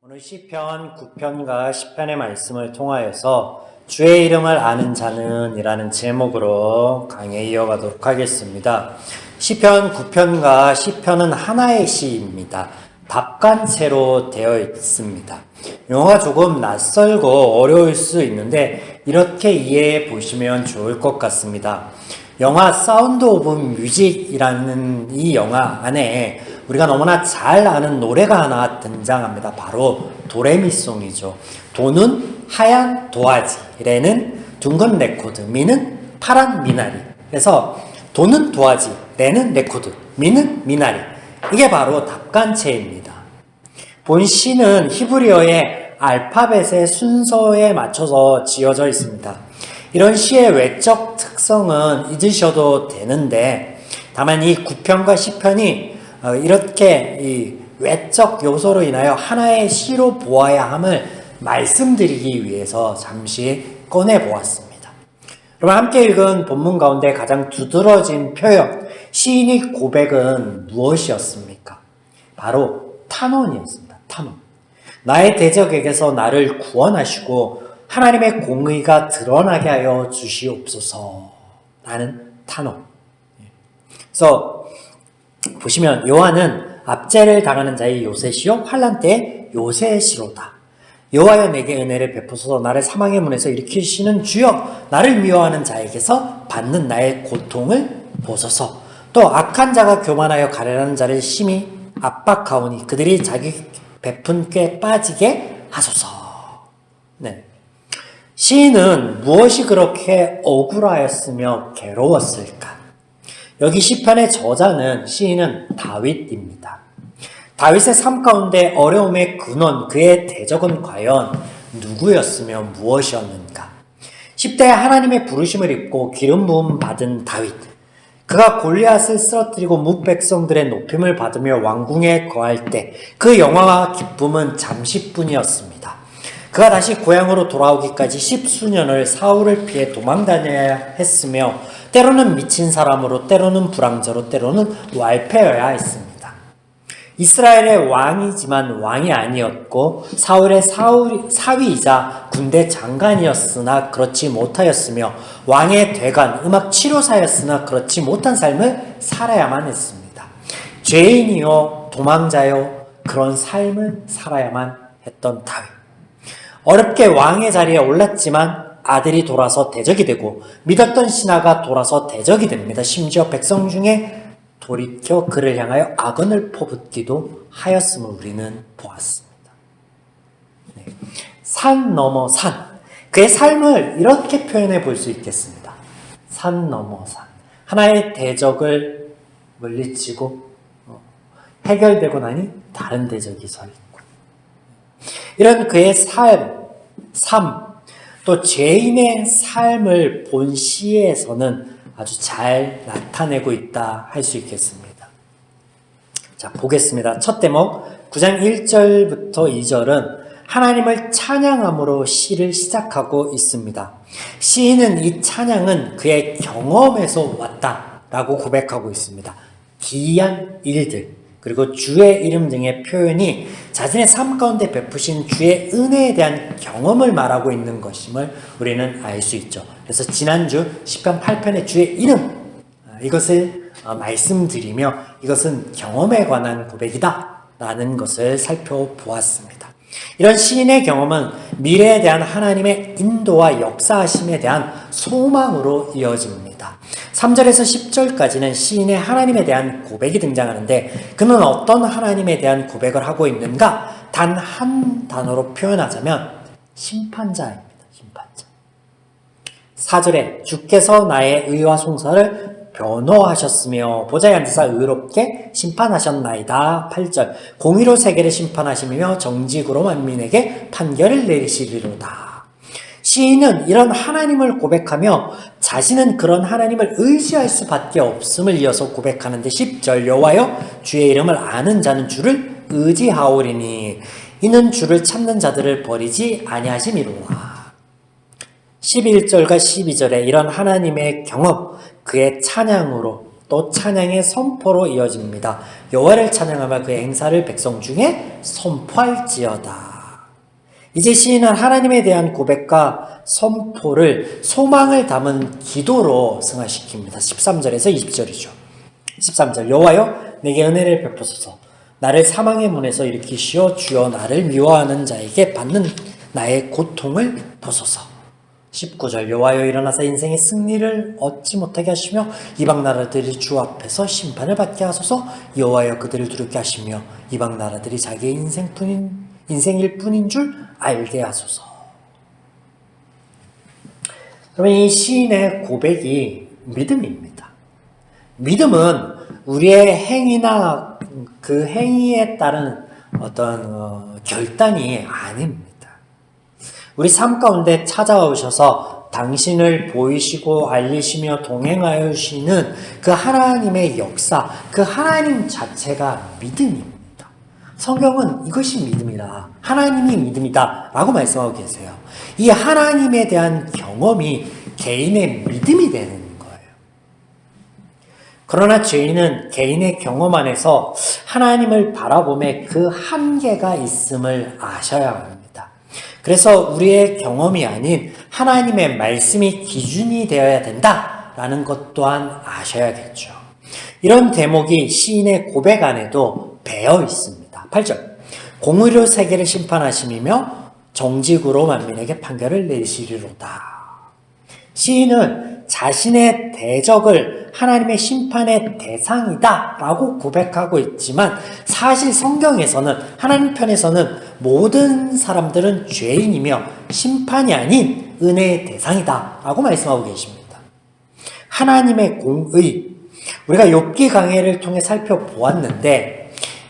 오늘 시편 9편과 10편의 말씀을 통하여서 주의 이름을 아는 자는 이라는 제목으로 강의 이어가도록 하겠습니다. 시편 9편과 10편은 하나의 시입니다. 답간체로 되어 있습니다. 용어가 조금 낯설고 어려울 수 있는데 이렇게 이해해 보시면 좋을 것 같습니다. 영화 사운드 오브 뮤직이라는 이 영화 안에 우리가 너무나 잘 아는 노래가 하나 등장합니다. 바로 도레미송이죠. 도는 하얀 도화지, 레는 둥근 레코드, 미는 파란 미나리. 그래서 도는 도화지, 레는 레코드, 미는 미나리. 이게 바로 답간체입니다. 본 시는 히브리어의 알파벳의 순서에 맞춰서 지어져 있습니다. 이런 시의 외적 특성은 잊으셔도 되는데 다만 이 9편과 10편이 이렇게 이 외적 요소로 인하여 하나의 시로 보아야 함을 말씀드리기 위해서 잠시 꺼내보았습니다. 그럼 함께 읽은 본문 가운데 가장 두드러진 표현, 시인의 고백은 무엇이었습니까? 바로 탄원이었습니다. 탄원. 나의 대적에게서 나를 구원하시고 하나님의 공의가 드러나게 하여 주시옵소서 라는 탄원. 그래서 보시면 요한은 압제를 당하는 자의 요셉이요 환난 때의 요셉이로다. 여호와여 내게 은혜를 베푸소서 나를 사망의 문에서 일으키시는 주여 나를 미워하는 자에게서 받는 나의 고통을 보소서. 또 악한 자가 교만하여 가련하는 자를 심히 압박하오니 그들이 자기 베푼 꾀 빠지게 하소서. 네. 시인은 무엇이 그렇게 억울하였으며 괴로웠을까? 여기 시편의 저자는 시인은 다윗입니다. 다윗의 삶 가운데 어려움의 근원, 그의 대적은 과연 누구였으며 무엇이었는가? 10대에 하나님의 부르심을 입고 기름 부음 받은 다윗. 그가 골리앗을 쓰러뜨리고 뭇백성들의 높임을 받으며 왕궁에 거할 때 그 영화와 기쁨은 잠시뿐이었습니다. 그가 다시 고향으로 돌아오기까지 10수년을 사울을 피해 도망다녀야 했으며 때로는 미친 사람으로 때로는 불황자로 때로는 왈패여야 했습니다. 이스라엘의 왕이지만 왕이 아니었고 사울의 사위이자 군대 장관이었으나 그렇지 못하였으며 왕의 대관, 음악 치료사였으나 그렇지 못한 삶을 살아야만 했습니다. 죄인이요 도망자요 그런 삶을 살아야만 했던 다윗. 어렵게 왕의 자리에 올랐지만 아들이 돌아서 대적이 되고 믿었던 신하가 돌아서 대적이 됩니다. 심지어 백성 중에 돌이켜 그를 향하여 악언을 퍼붓기도 하였음을 우리는 보았습니다. 네. 산 넘어 산. 그의 삶을 이렇게 표현해 볼 수 있겠습니다. 산 넘어 산. 하나의 대적을 물리치고 해결되고 나니 다른 대적이 서 있고 이런 그의 삶, 또 죄인의 삶을 본 시에서는 아주 잘 나타내고 있다 할 수 있겠습니다. 자, 보겠습니다. 첫 대목 9장 1절부터 2절은 하나님을 찬양함으로 시를 시작하고 있습니다. 시인은 이 찬양은 그의 경험에서 왔다라고 고백하고 있습니다. 기이한 일들 그리고 주의 이름 등의 표현이 자신의 삶 가운데 베푸신 주의 은혜에 대한 경험을 말하고 있는 것임을 우리는 알 수 있죠. 그래서 지난주 시편 8편의 주의 이름 이것을 말씀드리며 이것은 경험에 관한 고백이다 라는 것을 살펴보았습니다. 이런 시인의 경험은 미래에 대한 하나님의 인도와 역사하심에 대한 소망으로 이어집니다. 3절에서 10절까지는 시인의 하나님에 대한 고백이 등장하는데 그는 어떤 하나님에 대한 고백을 하고 있는가? 단 한 단어로 표현하자면 심판자입니다. 심판자. 4절에 주께서 나의 의와 송사를 변호하셨으며 보좌에 앉으사 의롭게 심판하셨나이다. 8절 공의로 세계를 심판하시며 정직으로 만민에게 판결을 내리시리로다. 시인은 이런 하나님을 고백하며 자신은 그런 하나님을 의지할 수밖에 없음을 이어서 고백하는데 10절 여호와여 주의 이름을 아는 자는 주를 의지하오리니 이는 주를 찾는 자들을 버리지 아니하심이로라. 11절과 12절에 이런 하나님의 경험, 그의 찬양으로 또 찬양의 선포로 이어집니다. 여호와를 찬양하며 그의 행사를 백성 중에 선포할지어다. 이제 시인은 하나님에 대한 고백과 선포를 소망을 담은 기도로 승화시킵니다. 13절에서 20절이죠. 13절 여호와여 내게 은혜를 베푸소서 나를 사망의 문에서 일으키시어 주여 나를 미워하는 자에게 받는 나의 고통을 보소서. 19절 여호와여 일어나사 인생의 승리를 얻지 못하게 하시며 이방 나라들이 주 앞에서 심판을 받게 하소서. 여호와여 그들을 두렵게 하시며 이방 나라들이 자기의 인생일 뿐인 줄 알게 하소서. 그러면 이 시인의 고백이 믿음입니다. 믿음은 우리의 행위나 그 행위에 따른 어떤 결단이 아닙니다. 우리 삶 가운데 찾아오셔서 당신을 보이시고 알리시며 동행하여 주시는 그 하나님의 역사, 그 하나님 자체가 믿음입니다. 성경은 이것이 믿음이라, 하나님이 믿음이다 라고 말씀하고 계세요. 이 하나님에 대한 경험이 개인의 믿음이 되는 거예요. 그러나 죄인은 개인의 경험 안에서 하나님을 바라보며 그 한계가 있음을 아셔야 합니다. 그래서 우리의 경험이 아닌 하나님의 말씀이 기준이 되어야 된다라는 것 또한 아셔야겠죠. 이런 대목이 시인의 고백 안에도 배어 있습니다. 8절 공의로 세계를 심판하심이며 정직으로 만민에게 판결을 내리시리로다. 시인은 자신의 대적을 하나님의 심판의 대상이다 라고 고백하고 있지만 사실 성경에서는 하나님 편에서는 모든 사람들은 죄인이며 심판이 아닌 은혜의 대상이다 라고 말씀하고 계십니다. 하나님의 공의, 우리가 욥기 강해를 통해 살펴보았는데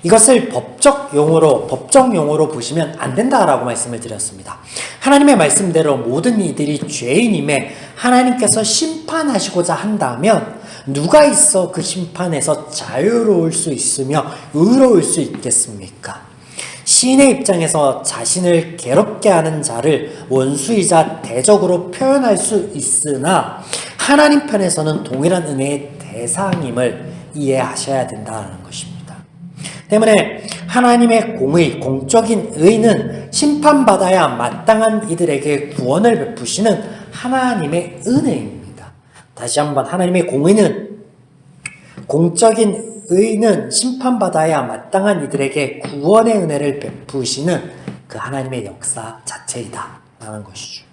이것을 법적 용어로 보시면 안 된다라고 말씀을 드렸습니다. 하나님의 말씀대로 모든 이들이 죄인임에 하나님께서 심판하시고자 한다면 누가 있어 그 심판에서 자유로울 수 있으며 의로울 수 있겠습니까? 시인의 입장에서 자신을 괴롭게 하는 자를 원수이자 대적으로 표현할 수 있으나 하나님 편에서는 동일한 은혜의 대상임을 이해하셔야 된다는 것입니다. 때문에 하나님의 공의, 공적인 의는 심판받아야 마땅한 이들에게 구원을 베푸시는 하나님의 은혜입니다. 다시 한번 하나님의 공적인 의는 심판받아야 마땅한 이들에게 구원의 은혜를 베푸시는 그 하나님의 역사 자체이다 라는 것이죠.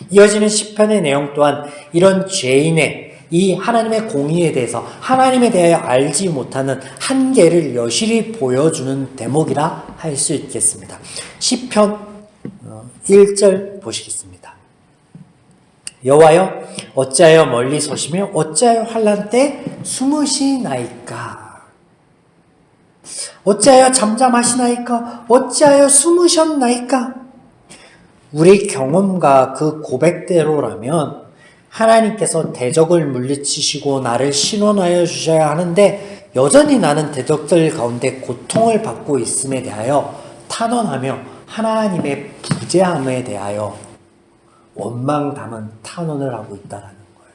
이어지는 시편의 내용 또한 이런 죄인의 이 하나님의 공의에 대해서 하나님에 대하여 알지 못하는 한계를 여실히 보여주는 대목이라 할 수 있겠습니다. 시편 1절 보시겠습니다. 여호와여 어찌하여 멀리 서시며 어찌하여 환난 때 숨으시나이까. 어찌하여 잠잠하시나이까. 어찌하여 숨으셨나이까. 우리 경험과 그 고백대로라면 하나님께서 대적을 물리치시고 나를 신원하여 주셔야 하는데 여전히 나는 대적들 가운데 고통을 받고 있음에 대하여 탄원하며 하나님의 부재함에 대하여 원망 담은 탄원을 하고 있다는 거예요.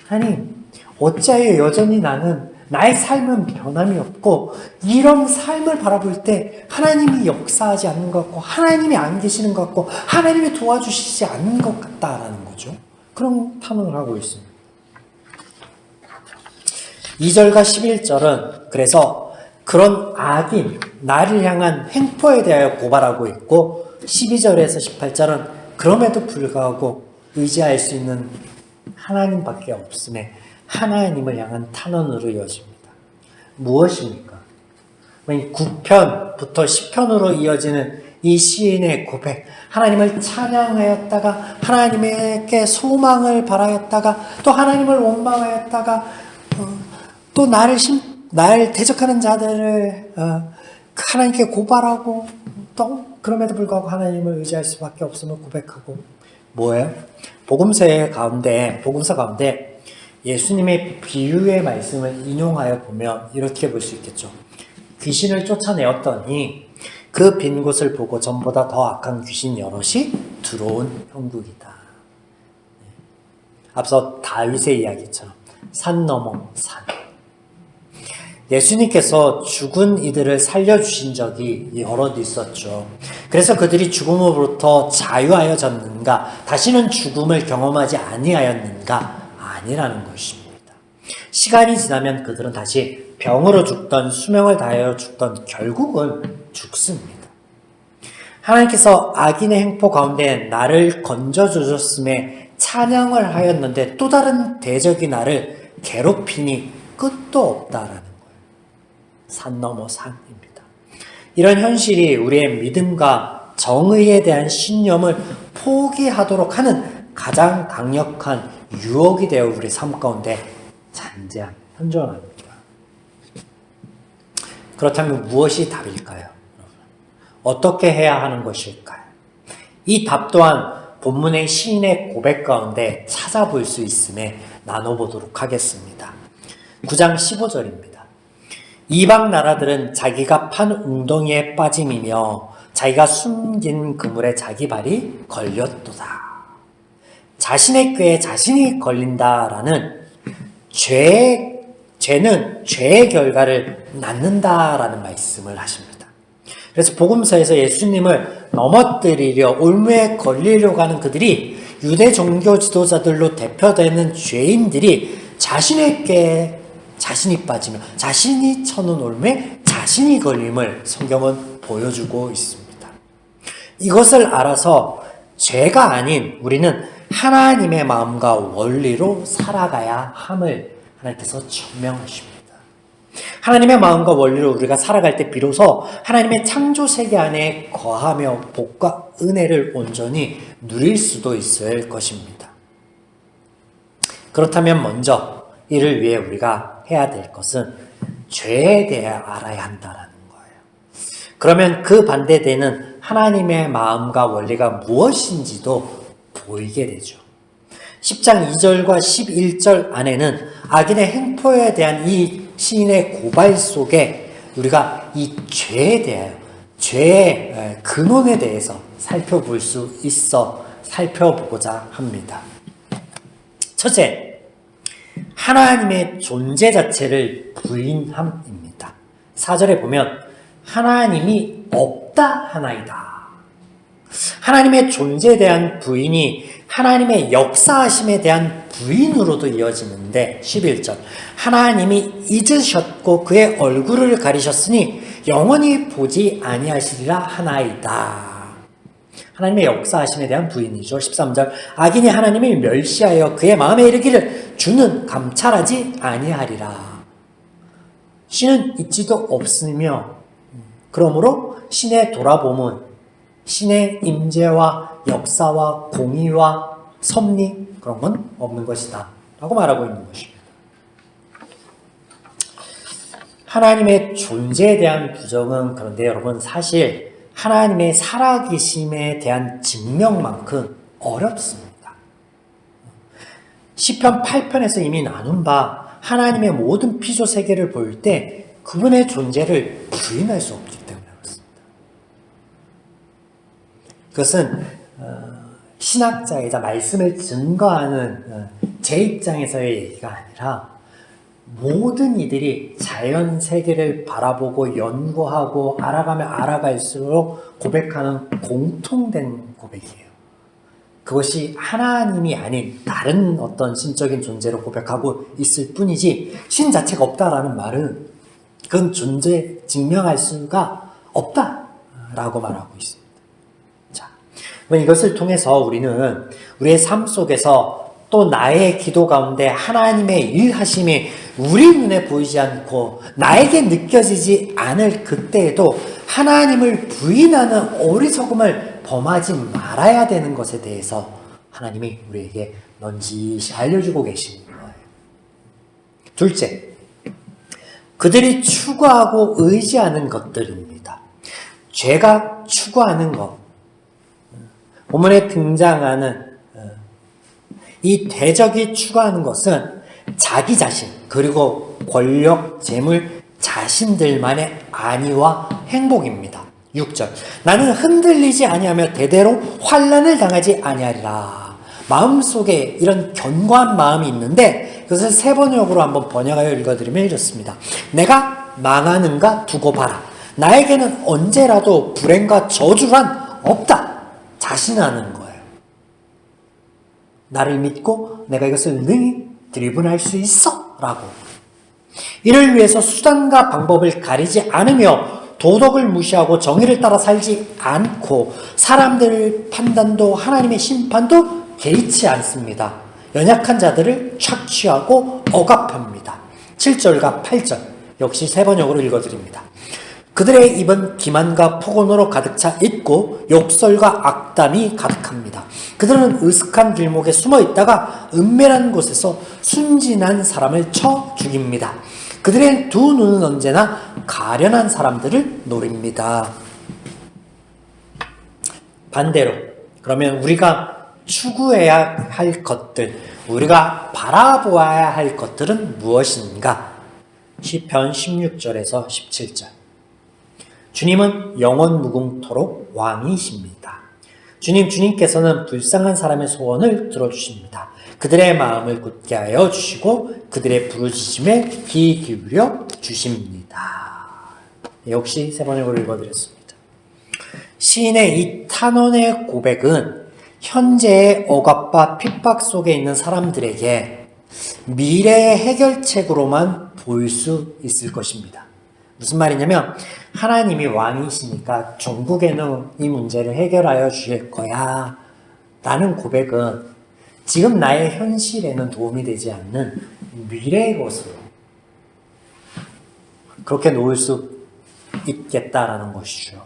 하나님, 어찌하여 여전히 나는 나의 삶은 변함이 없고 이런 삶을 바라볼 때 하나님이 역사하지 않는 것 같고 하나님이 안 계시는 것 같고 하나님이 도와주시지 않는 것 같다라는 거죠. 그런 탄원을 하고 있습니다. 2절과 11절은 그래서 그런 악인, 나를 향한 횡포에 대하여 고발하고 있고 12절에서 18절은 그럼에도 불구하고 의지할 수 있는 하나님밖에 없음에 하나님을 향한 탄원으로 이어집니다. 무엇입니까? 9편부터 10편으로 이어지는 이 시인의 고백, 하나님을 찬양하였다가 하나님에게 소망을 바라였다가 또 하나님을 원망하였다가 또 날 대적하는 자들을 하나님께 고발하고 또 그럼에도 불구하고 하나님을 의지할 수밖에 없음을 고백하고 뭐예요? 복음서 가운데 예수님의 비유의 말씀을 인용하여 보면 이렇게 볼 수 있겠죠. 귀신을 쫓아내었더니 그 빈 곳을 보고 전보다 더 악한 귀신 여럿이 들어온 형국이다. 앞서 다윗의 이야기처럼 산 넘어 산. 예수님께서 죽은 이들을 살려주신 적이 여러 있었죠. 그래서 그들이 죽음으로부터 자유하여졌는가, 다시는 죽음을 경험하지 아니하였는가? 아니라는 것입니다. 시간이 지나면 그들은 다시 병으로 죽던, 수명을 다하여 죽던, 결국은 죽습니다. 하나님께서 악인의 행포 가운데 나를 건져주셨음에 찬양을 하였는데 또 다른 대적이 나를 괴롭히니 끝도 없다라는 거예요. 산 넘어 산입니다. 이런 현실이 우리의 믿음과 정의에 대한 신념을 포기하도록 하는 가장 강력한 유혹이 되어 우리 삶 가운데 현존합니다. 그렇다면 무엇이 답일까요? 어떻게 해야 하는 것일까요? 이 답 또한 본문의 시인의 고백 가운데 찾아볼 수 있음에 나눠보도록 하겠습니다. 9장 15절입니다. 이방 나라들은 자기가 판 웅덩이에 빠짐이며 자기가 숨긴 그물에 자기 발이 걸렸도다. 자신의 꾀에 자신이 걸린다라는 죄는 죄의 결과를 낳는다라는 말씀을 하십니다. 그래서 복음서에서 예수님을 넘어뜨리려 올무에 걸리려고 하는 그들이 유대 종교 지도자들로 대표되는 죄인들이 자신의 꾀에 자신이 빠지며 자신이 쳐놓은 올무에 자신이 걸림을 성경은 보여주고 있습니다. 이것을 알아서 죄가 아닌 우리는 하나님의 마음과 원리로 살아가야 함을 하나님께서 천명하십니다. 하나님의 마음과 원리로 우리가 살아갈 때 비로소 하나님의 창조 세계 안에 거하며 복과 은혜를 온전히 누릴 수도 있을 것입니다. 그렇다면 먼저 이를 위해 우리가 해야 될 것은 죄에 대해 알아야 한다는 거예요. 그러면 그 반대되는 하나님의 마음과 원리가 무엇인지도 보이게 되죠. 10장 2절과 11절 안에는 악인의 행포에 대한 이 시인의 고발 속에 우리가 이 죄에 대하여 죄의 근원에 대해서 살펴볼 수 있어 살펴보고자 합니다. 첫째, 하나님의 존재 자체를 부인함입니다. 4절에 보면 하나님이 없다 하나이다. 하나님의 존재에 대한 부인이 하나님의 역사하심에 대한 부인으로도 이어지는데 11절 하나님이 잊으셨고 그의 얼굴을 가리셨으니 영원히 보지 아니하시리라 하나이다. 하나님의 역사하심에 대한 부인이죠. 13절 악인이 하나님을 멸시하여 그의 마음에 이르기를 주는 감찰하지 아니하리라. 신은 있지도 없으며 그러므로 신의 돌아봄은 신의 임재와 역사와 공의와 섭리 그런 건 없는 것이다 라고 말하고 있는 것입니다. 하나님의 존재에 대한 부정은 그런데 여러분 사실 하나님의 살아계심에 대한 증명만큼 어렵습니다. 시편 8편에서 이미 나눈 바 하나님의 모든 피조 세계를 볼 때 그분의 존재를 부인할 수 없기 때문에 그렇습니다. 그것은 신학자이자 말씀을 증거하는 제 입장에서의 얘기가 아니라 모든 이들이 자연 세계를 바라보고 연구하고 알아가면 알아갈수록 고백하는 공통된 고백이에요. 그것이 하나님이 아닌 다른 어떤 신적인 존재로 고백하고 있을 뿐이지 신 자체가 없다라는 말은 그건 존재 증명할 수가 없다라고 말하고 있습니다. 자, 이것을 통해서 우리는 우리의 삶 속에서 또 나의 기도 가운데 하나님의 일하심이 우리 눈에 보이지 않고 나에게 느껴지지 않을 그때에도 하나님을 부인하는 어리석음을 범하지 말아야 되는 것에 대해서 하나님이 우리에게 넌지시 알려주고 계시는 거예요. 둘째, 그들이 추구하고 의지하는 것들입니다. 죄가 추구하는 것. 본문에 등장하는 이 대적이 추구하는 것은 자기 자신 그리고 권력, 재물, 자신들만의 안위와 행복입니다. 6절 나는 흔들리지 아니하며 대대로 환난을 당하지 아니하리라. 마음속에 이런 견고한 마음이 있는데 그것을 세 번역으로 한번 번역하여 읽어드리면 이렇습니다. 내가 망하는가 두고 봐라. 나에게는 언제라도 불행과 저주란 없다. 자신하는 거예요. 나를 믿고 내가 이것을 능히 드리블할 수 있어 라고. 이를 위해서 수단과 방법을 가리지 않으며 도덕을 무시하고 정의를 따라 살지 않고 사람들의 판단도 하나님의 심판도 개의치 않습니다. 연약한 자들을 착취하고 억압합니다. 7절과 8절 역시 세 번역으로 읽어드립니다. 그들의 입은 기만과 폭언으로 가득 차 있고 욕설과 악담이 가득합니다. 그들은 으슥한 길목에 숨어 있다가 은밀한 곳에서 순진한 사람을 쳐 죽입니다. 그들의 두 눈은 언제나 가련한 사람들을 노립니다. 반대로 그러면 우리가 추구해야 할 것들, 우리가 바라보아야 할 것들은 무엇인가? 시편 16절에서 17절. 주님은 영원 무궁토록 왕이십니다. 주님께서는 불쌍한 사람의 소원을 들어주십니다. 그들의 마음을 굳게 하여 주시고 그들의 부르짖음에 귀 기울여 주십니다. 역시 세 번역으로 읽어드렸습니다. 시인의 이 탄원의 고백은 현재의 억압과 핍박 속에 있는 사람들에게 미래의 해결책으로만 보일 수 있을 것입니다. 무슨 말이냐면 하나님이 왕이시니까 종국에는 이 문제를 해결하여 주실 거야 라는 고백은 지금 나의 현실에는 도움이 되지 않는 미래의 것으로 그렇게 놓을 수 있겠다라는 것이죠.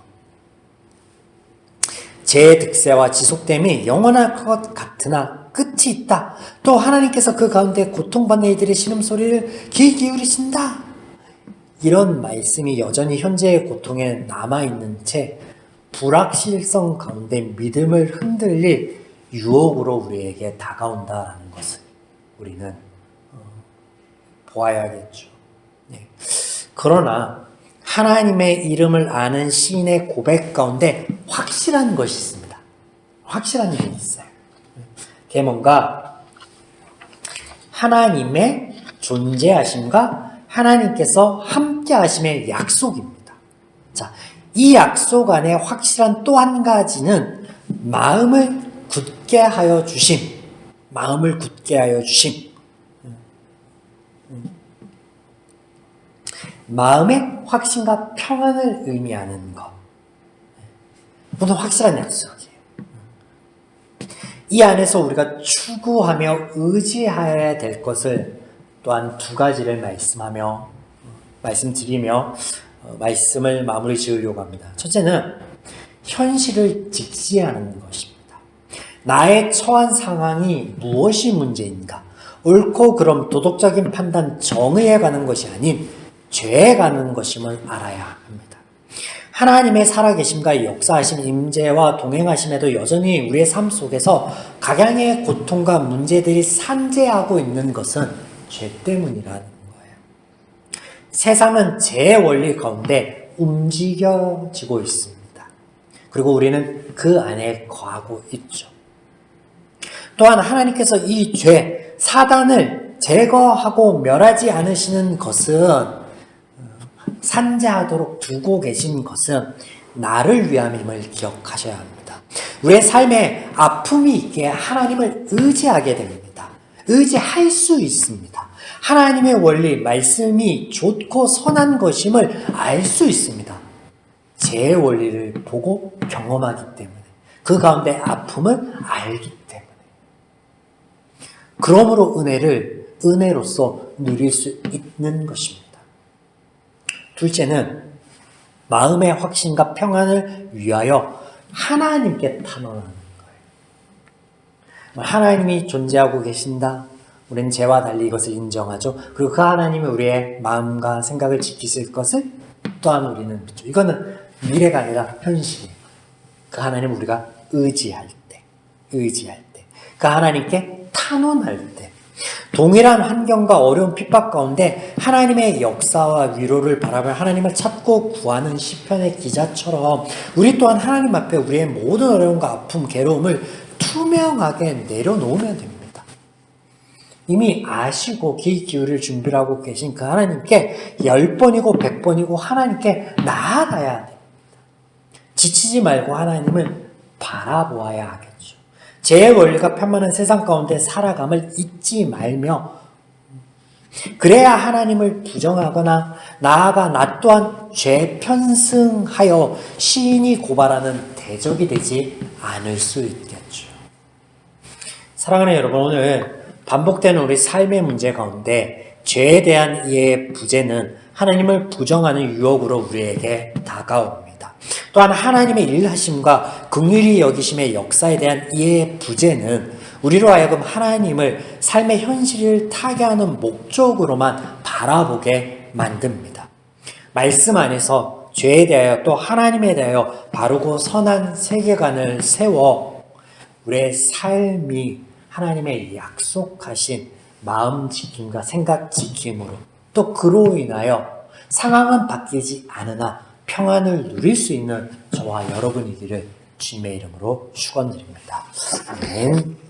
제 득세와 지속됨이 영원할 것 같으나 끝이 있다. 또 하나님께서 그 가운데 고통받는 이들의 신음소리를 귀 기울이신다. 이런 말씀이 여전히 현재의 고통에 남아있는 채 불확실성 가운데 믿음을 흔들릴 유혹으로 우리에게 다가온다는 것을 우리는 보아야겠죠. 네. 그러나 하나님의 이름을 아는 시인의 고백 가운데 확실한 것이 있습니다. 확실한 일이 있어요. 그게 뭔가 하나님의 존재하심과 하나님께서 함께 하심의 약속입니다. 자, 이 약속 안에 확실한 또 한 가지는 마음을 굳게 하여 주심. 마음을 굳게 하여 주심. 마음의 확신과 평안을 의미하는 것. 이건 확실한 약속이에요. 이 안에서 우리가 추구하며 의지해야 될 것을 또한 두 가지를 말씀드리며 말씀을 마무리 지으려고 합니다. 첫째는 현실을 직시하는 것입니다. 나의 처한 상황이 무엇이 문제인가? 옳고 그름 도덕적인 판단 정의에 가는 것이 아닌 죄에 가는 것임을 알아야 합니다. 하나님의 살아계심과 역사하심, 임재와 동행하심에도 여전히 우리의 삶 속에서 각양의 고통과 문제들이 산재하고 있는 것은 죄 때문이라는 거예요. 세상은 죄의 원리 가운데 움직여지고 있습니다. 그리고 우리는 그 안에 거하고 있죠. 또한 하나님께서 이 죄, 사단을 제거하고 멸하지 않으시는 것은 산재하도록 두고 계신 것은 나를 위함임을 기억하셔야 합니다. 우리의 삶에 아픔이 있기에 하나님을 의지하게 됩니다. 의지할 수 있습니다. 하나님의 원리, 말씀이 좋고 선한 것임을 알 수 있습니다. 제 원리를 보고 경험하기 때문에, 그 가운데 아픔을 알기 때문에. 그러므로 은혜를 은혜로서 누릴 수 있는 것입니다. 둘째는 마음의 확신과 평안을 위하여 하나님께 탄원하는 거예요. 하나님이 존재하고 계신다. 우리는 죄와 달리 이것을 인정하죠. 그리고 그 하나님이 우리의 마음과 생각을 지키실 것을 또한 우리는 믿죠. 이거는 미래가 아니라 현실이에요. 그 하나님 우리가 의지할 때, 그 하나님께 탄원할 때, 동일한 환경과 어려운 핍박 가운데 하나님의 역사와 위로를 바라며 하나님을 찾고 구하는 시편의 기자처럼 우리 또한 하나님 앞에 우리의 모든 어려움과 아픔, 괴로움을 투명하게 내려놓으면 됩니다. 이미 아시고 귀 기울일 준비를 하고 계신 그 하나님께 10번이고 100번이고 하나님께 나아가야 됩니다. 지치지 말고 하나님을 바라보아야 하겠죠. 죄의 원리가 편만한 세상 가운데 살아감을 잊지 말며 그래야 하나님을 부정하거나 나아가 나 또한 죄 편승하여 시인이 고발하는 대적이 되지 않을 수 있겠죠. 사랑하는 여러분, 오늘 반복되는 우리 삶의 문제 가운데 죄에 대한 이해의 부재는 하나님을 부정하는 유혹으로 우리에게 다가옵니다. 또한 하나님의 일하심과 긍휼히 여기심의 역사에 대한 이해의 부재는 우리로 하여금 하나님을 삶의 현실을 타개하는 목적으로만 바라보게 만듭니다. 말씀 안에서 죄에 대하여 또 하나님에 대하여 바르고 선한 세계관을 세워 우리의 삶이 하나님의 약속하신 마음 지킴과 생각 지킴으로 또 그로 인하여 상황은 바뀌지 않으나 평안을 누릴 수 있는 저와 여러분이기를 주님의 이름으로 축원드립니다. 아멘.